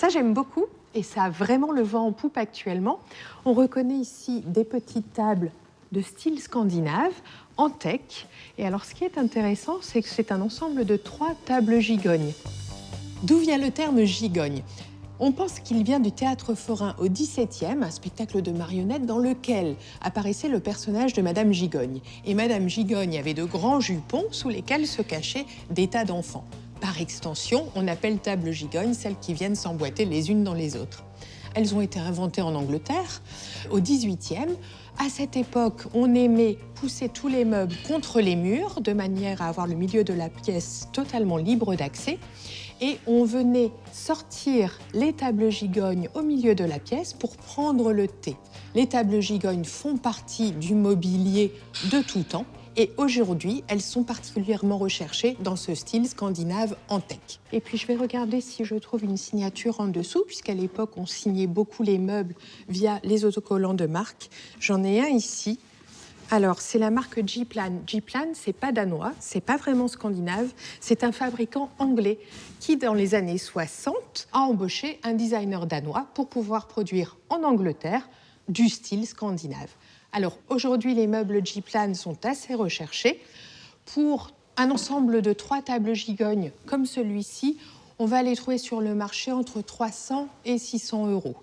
ça, j'aime beaucoup et ça a vraiment le vent en poupe actuellement. On reconnaît ici des petites tables de style scandinave en teck. Et alors, ce qui est intéressant, c'est que c'est un ensemble de 3 tables gigognes. D'où vient le terme gigogne? On pense qu'il vient du théâtre forain au XVIIe, un spectacle de marionnettes dans lequel apparaissait le personnage de Madame Gigogne. Et Madame Gigogne avait de grands jupons sous lesquels se cachaient des tas d'enfants. Par extension, on appelle table gigogne celles qui viennent s'emboîter les unes dans les autres. Elles ont été inventées en Angleterre au XVIIIe. À cette époque, on aimait pousser tous les meubles contre les murs de manière à avoir le milieu de la pièce totalement libre d'accès. Et on venait sortir les tables gigognes au milieu de la pièce pour prendre le thé. Les tables gigognes font partie du mobilier de tout temps. Et aujourd'hui, elles sont particulièrement recherchées dans ce style scandinave en teck. Et puis je vais regarder si je trouve une signature en dessous, puisqu'à l'époque, on signait beaucoup les meubles via les autocollants de marque. J'en ai un ici. Alors, c'est la marque G-Plan. G-Plan, c'est pas danois, c'est pas vraiment scandinave, c'est un fabricant anglais qui, dans les années 60, a embauché un designer danois pour pouvoir produire en Angleterre du style scandinave. Alors, aujourd'hui, les meubles G-Plan sont assez recherchés. Pour un ensemble de 3 tables gigognes comme celui-ci, on va les trouver sur le marché entre 300 et 600 euros.